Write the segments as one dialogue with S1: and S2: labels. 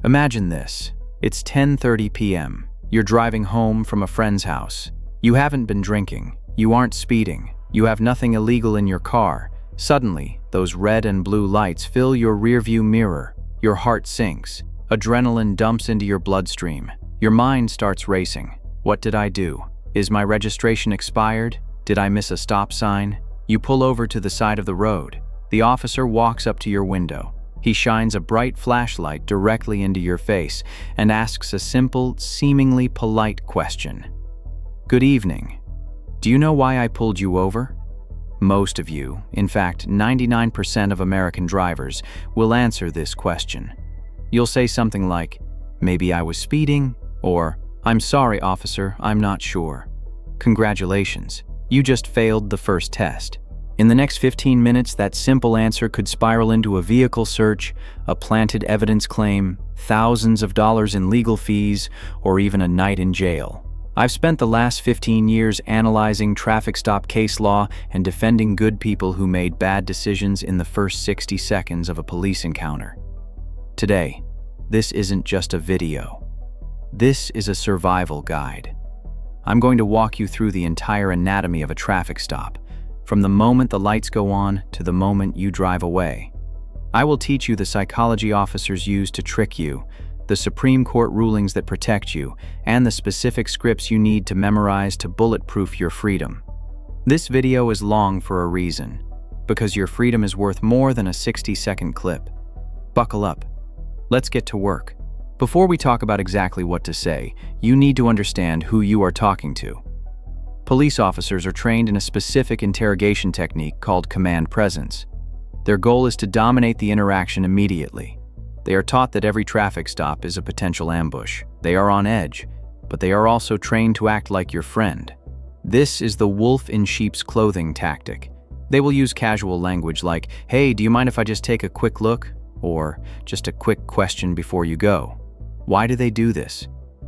S1: Imagine this. It's 10:30 p.m. You're driving home from a friend's house. You haven't been drinking. You aren't speeding. You have nothing illegal in your car. Suddenly, those red and blue lights fill your rearview mirror. Your heart sinks. Adrenaline dumps into your bloodstream. Your mind starts racing. What did I do? Is my registration expired? Did I miss a stop sign? You pull over to the side of the road. The officer walks up to your window. He shines a bright flashlight directly into your face and asks a simple, seemingly polite question. Good evening. Do you know why I pulled you over? Most of you, in fact 99% of American drivers, will answer this question. You'll say something like, maybe I was speeding, or I'm sorry, officer, I'm not sure. Congratulations, you just failed the first test. In the next 15 minutes, that simple answer could spiral into a vehicle search, a planted evidence claim, thousands of dollars in legal fees, or even a night in jail. I've spent the last 15 years analyzing traffic stop case law and defending good people who made bad decisions in the first 60 seconds of a police encounter. Today, this isn't just a video. This is a survival guide. I'm going to walk you through the entire anatomy of a traffic stop, from the moment the lights go on to the moment you drive away. I will teach you the psychology officers use to trick you, the Supreme Court rulings that protect you, and the specific scripts you need to memorize to bulletproof your freedom. This video is long for a reason, because your freedom is worth more than a 60-second clip. Buckle up. Let's get to work. Before we talk about exactly what to say, you need to understand who you are talking to. Police officers are trained in a specific interrogation technique called command presence. Their goal is to dominate the interaction immediately. They are taught that every traffic stop is a potential ambush. They are on edge, but they are also trained to act like your friend. This is the wolf in sheep's clothing tactic. They will use casual language like, hey, do you mind if I just take a quick look? Or just a quick question before you go. Why do they do this?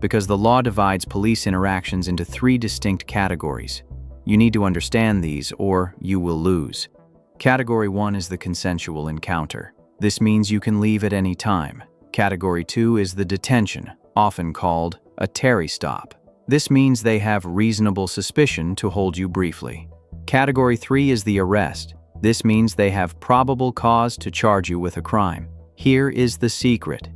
S1: Because the law divides police interactions into 3 distinct categories. You need to understand these or you will lose. Category 1 is the consensual encounter. This means you can leave at any time. Category 2 is the detention, often called a Terry stop. This means they have reasonable suspicion to hold you briefly. Category 3 is the arrest. This means they have probable cause to charge you with a crime. Here is the secret.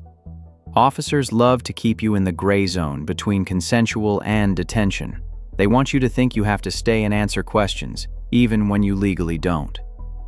S1: Officers love to keep you in the gray zone between consensual and detention. They want you to think you have to stay and answer questions, even when you legally don't.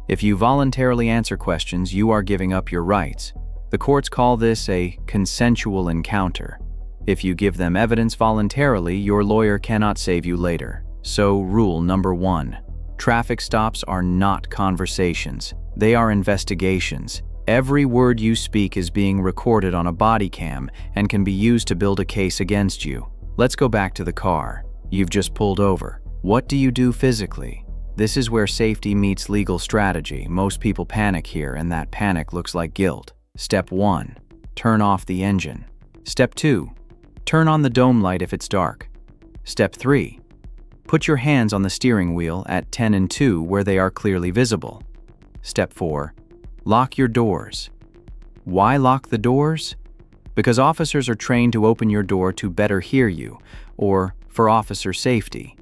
S1: If you voluntarily answer questions, you are giving up your rights. The courts call this a consensual encounter. If you give them evidence voluntarily, your lawyer cannot save you later. So, rule number 1. Traffic stops are not conversations. They are investigations. Every word you speak is being recorded on a body cam and can be used to build a case against you. Let's go back to the car. You've just pulled over. What do you do physically? This is where safety meets legal strategy. Most people panic here, and that panic looks like guilt. Step 1. Turn off the engine. Step 2. Turn on the dome light if it's dark. Step 3. Put your hands on the steering wheel at 10 and 2 where they are clearly visible. Step 4. Lock your doors. Why lock the doors? Because officers are trained to open your door to better hear you, or for officer safety.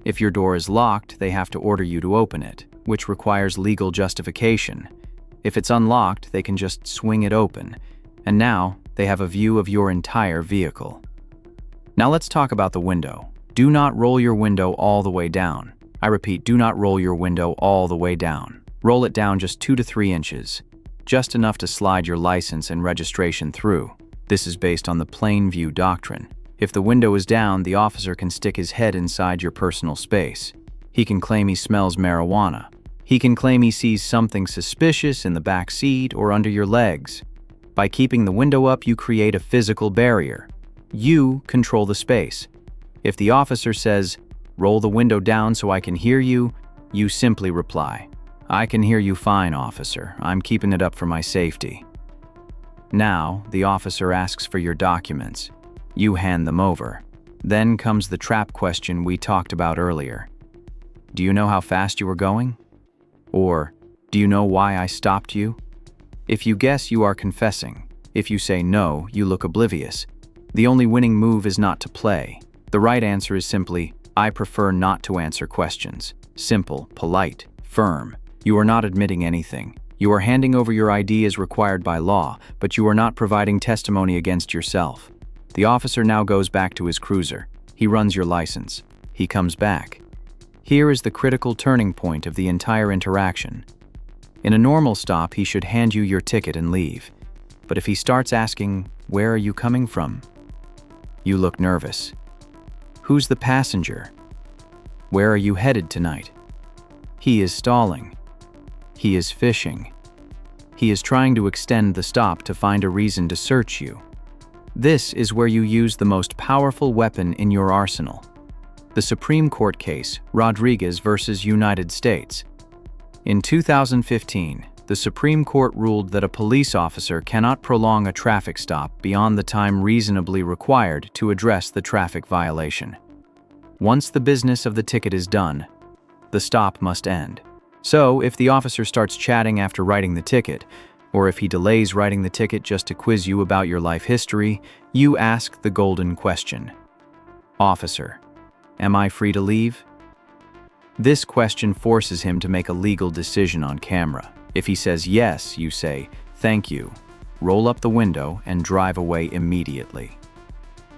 S1: If your door is locked, they have to order you to open it, which requires legal justification. If it's unlocked, they can just swing it open, and now they have a view of your entire vehicle. Now let's talk about the window. Do not roll your window all the way down. I repeat, do not roll your window all the way down. Roll it down just 2 to 3 inches, just enough to slide your license and registration through. This is based on the plain view doctrine. If the window is down, the officer can stick his head inside your personal space. He can claim he smells marijuana. He can claim he sees something suspicious in the back seat or under your legs. By keeping the window up, you create a physical barrier. You control the space. If the officer says, "Roll the window down so I can hear you," you simply reply, "I can hear you fine, officer. I'm keeping it up for my safety." Now, the officer asks for your documents. You hand them over. Then comes the trap question we talked about earlier. Do you know how fast you were going? Or, do you know why I stopped you? If you guess, you are confessing. If you say no, you look oblivious. The only winning move is not to play. The right answer is simply, I prefer not to answer questions. Simple, polite, firm. You are not admitting anything. You are handing over your ID as required by law, but you are not providing testimony against yourself. The officer now goes back to his cruiser. He runs your license. He comes back. Here is the critical turning point of the entire interaction. In a normal stop, he should hand you your ticket and leave. But if he starts asking, "Where are you coming from?" you look nervous. "Who's the passenger?" "Where are you headed tonight?" He is stalling. He is fishing. He is trying to extend the stop to find a reason to search you. This is where you use the most powerful weapon in your arsenal. The Supreme Court case, Rodriguez versus United States. In 2015, the Supreme Court ruled that a police officer cannot prolong a traffic stop beyond the time reasonably required to address the traffic violation. Once the business of the ticket is done, the stop must end. So, if the officer starts chatting after writing the ticket, or if he delays writing the ticket just to quiz you about your life history, you ask the golden question. "Officer, am I free to leave?" This question forces him to make a legal decision on camera. If he says yes, you say, "Thank you," roll up the window, and drive away immediately.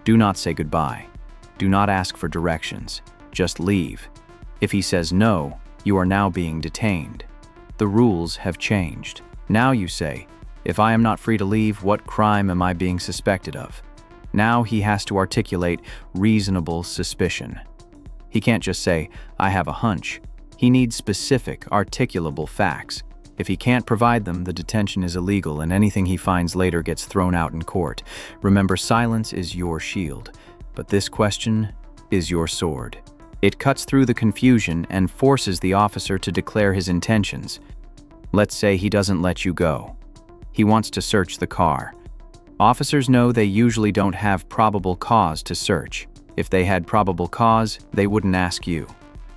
S1: Do not say goodbye. Do not ask for directions. Just leave. If he says no, you are now being detained. The rules have changed. Now you say, "If I am not free to leave, what crime am I being suspected of?" Now he has to articulate reasonable suspicion. He can't just say, "I have a hunch." He needs specific, articulable facts. If he can't provide them, the detention is illegal and anything he finds later gets thrown out in court. Remember, silence is your shield, but this question is your sword. It cuts through the confusion and forces the officer to declare his intentions. Let's say he doesn't let you go. He wants to search the car. Officers know they usually don't have probable cause to search. If they had probable cause, they wouldn't ask you.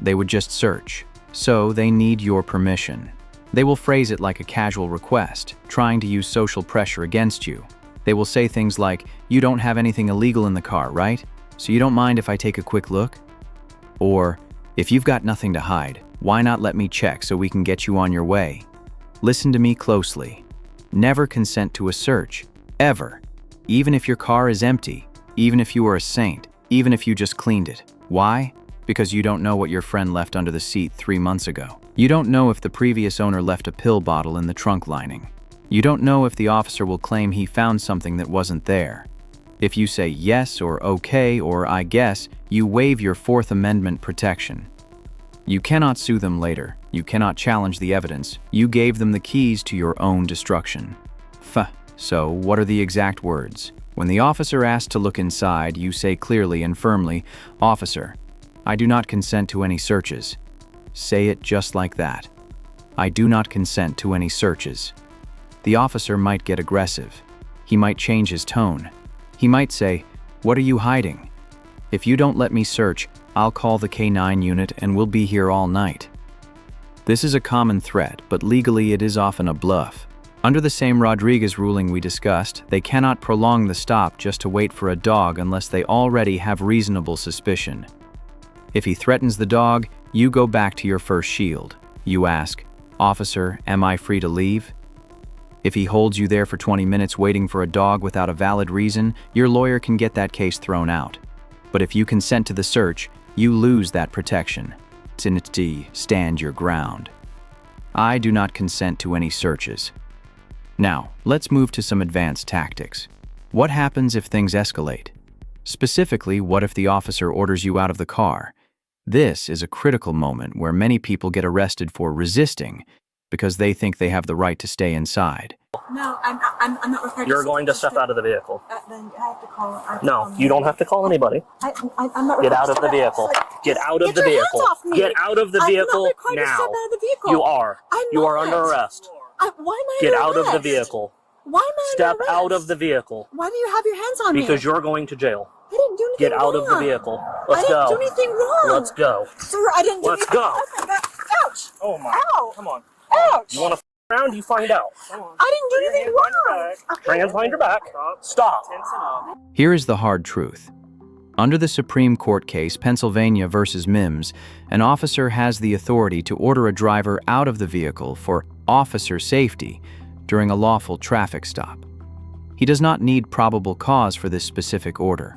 S1: They would just search. So they need your permission. They will phrase it like a casual request, trying to use social pressure against you. They will say things like, "You don't have anything illegal in the car, right? So you don't mind if I take a quick look?" Or, "If you've got nothing to hide, why not let me check so we can get you on your way?" Listen to me closely. Never consent to a search, ever. Even if your car is empty, even if you are a saint, even if you just cleaned it. Why? Because you don't know what your friend left under the seat 3 months ago. You don't know if the previous owner left a pill bottle in the trunk lining. You don't know if the officer will claim he found something that wasn't there. If you say yes or okay or I guess, you waive your Fourth Amendment protection. You cannot sue them later. You cannot challenge the evidence. You gave them the keys to your own destruction. So, what are the exact words? When the officer asks to look inside, you say clearly and firmly, "Officer, I do not consent to any searches." Say it just like that. I do not consent to any searches. The officer might get aggressive. He might change his tone. He might say, "What are you hiding? If you don't let me search, I'll call the K9 unit and we'll be here all night." This is a common threat, but legally it is often a bluff. Under the same Rodriguez ruling we discussed, they cannot prolong the stop just to wait for a dog unless they already have reasonable suspicion. If he threatens the dog, you go back to your first shield. You ask, "Officer, am I free to leave?" If he holds you there for 20 minutes waiting for a dog without a valid reason, your lawyer can get that case thrown out. But if you consent to the search, you lose that protection. Stand your ground. I do not consent to any searches. Now, let's move to some advanced tactics. What happens if things escalate? Specifically, what if the officer orders you out of the car? This is a critical moment where many people get arrested for resisting because they think they have the right to stay inside.
S2: No, I'm not required.
S3: You're going to step out of the vehicle.
S2: Then I have to call.
S3: No, you don't have to call anybody.
S2: I'm not.
S3: Get out of the vehicle. Get out of the vehicle. Get out of the vehicle
S2: I'm not required to step
S3: now.
S2: out of the vehicle.
S3: You are.
S2: I'm
S3: You are
S2: not.
S3: under arrest.
S2: Why am I
S3: Get
S2: under
S3: out of the
S2: arrest?
S3: vehicle.
S2: Why am I
S3: Step
S2: under arrest?
S3: out of the vehicle.
S2: Why do you have your hands on me?
S3: Because you're going to jail.
S2: I didn't do anything
S3: Get out
S2: wrong.
S3: of the vehicle. Let's
S2: I didn't
S3: go.
S2: do anything wrong.
S3: Let's go.
S2: Sir, I didn't do
S3: Let's
S2: anything.
S3: go.
S2: Oh my God. Ouch.
S3: Oh my.
S2: Ow.
S3: Come on.
S2: Ouch.
S3: You want to Around, you find out.
S2: I didn't do anything wrong.
S3: Bring hands behind your back. Stop.
S1: Here is the hard truth. Under the Supreme Court case Pennsylvania versus Mimms, an officer has the authority to order a driver out of the vehicle for officer safety during a lawful traffic stop. He does not need probable cause for this specific order.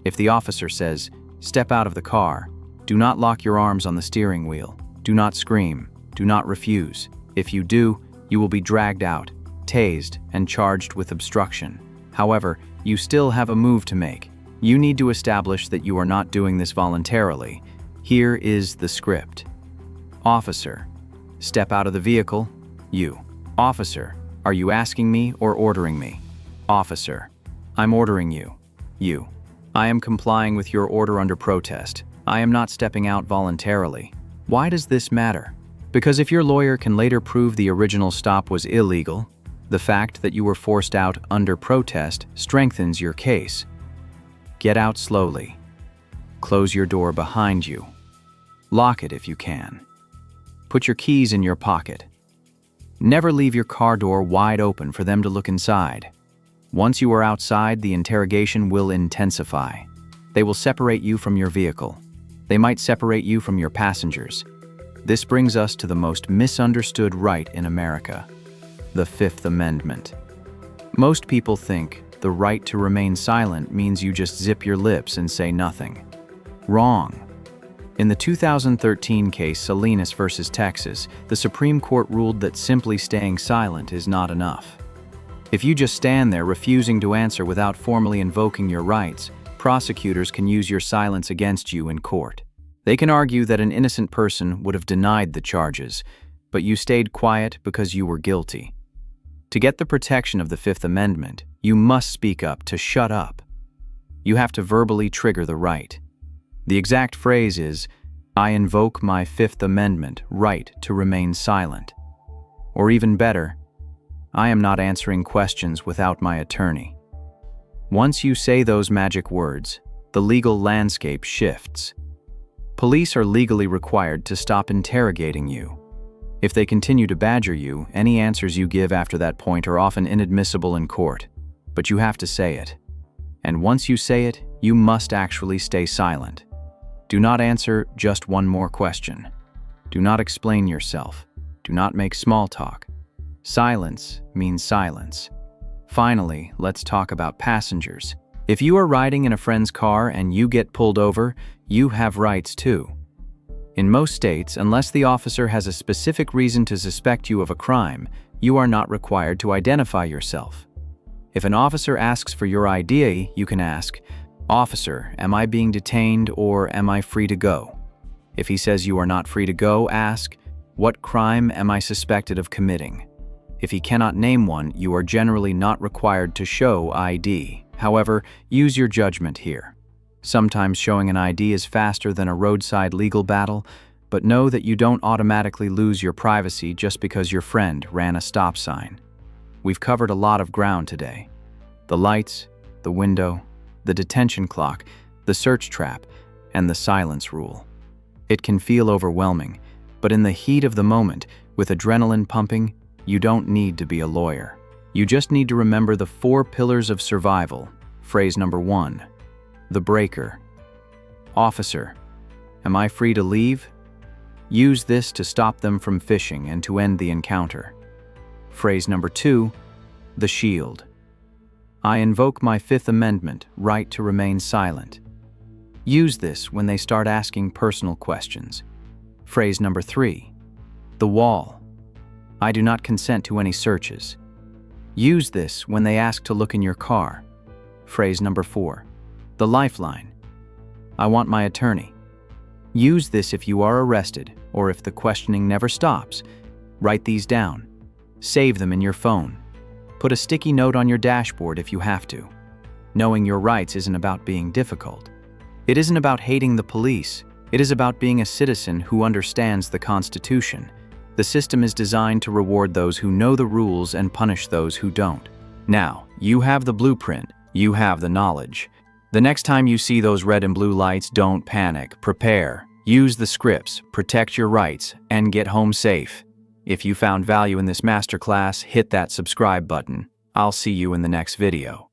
S1: If the officer says, "Step out of the car," do not lock your arms on the steering wheel, do not scream, do not refuse. If you do, you will be dragged out, tased, and charged with obstruction. However, you still have a move to make. You need to establish that you are not doing this voluntarily. Here is the script. Officer, step out of the vehicle. You. Officer, are you asking me or ordering me? Officer, I'm ordering you. You. I am complying with your order under protest. I am not stepping out voluntarily. Why does this matter? Because if your lawyer can later prove the original stop was illegal, the fact that you were forced out under protest strengthens your case. Get out slowly. Close your door behind you. Lock it if you can. Put your keys in your pocket. Never leave your car door wide open for them to look inside. Once you are outside, the interrogation will intensify. They will separate you from your vehicle. They might separate you from your passengers. This brings us to the most misunderstood right in America, the Fifth Amendment. Most people think the right to remain silent means you just zip your lips and say nothing. Wrong. In the 2013 case Salinas versus Texas, the Supreme Court ruled that simply staying silent is not enough. If you just stand there refusing to answer without formally invoking your rights, prosecutors can use your silence against you in court. They can argue that an innocent person would have denied the charges, but you stayed quiet because you were guilty. To get the protection of the Fifth Amendment, you must speak up to shut up. You have to verbally trigger the right. The exact phrase is, "I invoke my Fifth Amendment right to remain silent." Or even better, "I am not answering questions without my attorney." Once you say those magic words, the legal landscape shifts. Police are legally required to stop interrogating you. If they continue to badger you, any answers you give after that point are often inadmissible in court. But you have to say it. And once you say it, you must actually stay silent. Do not answer just one more question. Do not explain yourself. Do not make small talk. Silence means silence. Finally, let's talk about passengers. If you are riding in a friend's car and you get pulled over, you have rights too. In most states, unless the officer has a specific reason to suspect you of a crime, you are not required to identify yourself. If an officer asks for your ID, you can ask, "Officer, am I being detained or am I free to go?" If he says you are not free to go, ask, "What crime am I suspected of committing?" If he cannot name one, you are generally not required to show ID. However, use your judgment here. Sometimes showing an ID is faster than a roadside legal battle, but know that you don't automatically lose your privacy just because your friend ran a stop sign. We've covered a lot of ground today. The lights, the window, the detention clock, the search trap, and the silence rule. It can feel overwhelming, but in the heat of the moment, with adrenaline pumping, you don't need to be a lawyer. You just need to remember the 4 pillars of survival. Phrase number 1, the breaker. Officer, am I free to leave? Use this to stop them from fishing and to end the encounter. Phrase number 2, the shield. I invoke my Fifth Amendment right to remain silent. Use this when they start asking personal questions. Phrase number 3, the wall. I do not consent to any searches. Use this when they ask to look in your car. Phrase number 4, the lifeline. I want my attorney. Use this if you are arrested or if the questioning never stops. Write these down. Save them in your phone. Put a sticky note on your dashboard if you have to. Knowing your rights isn't about being difficult. It isn't about hating the police. It is about being a citizen who understands the Constitution. The system is designed to reward those who know the rules and punish those who don't. Now, you have the blueprint. You have the knowledge. The next time you see those red and blue lights, don't panic. Prepare. Use the scripts, protect your rights, and get home safe. If you found value in this masterclass, hit that subscribe button. I'll see you in the next video.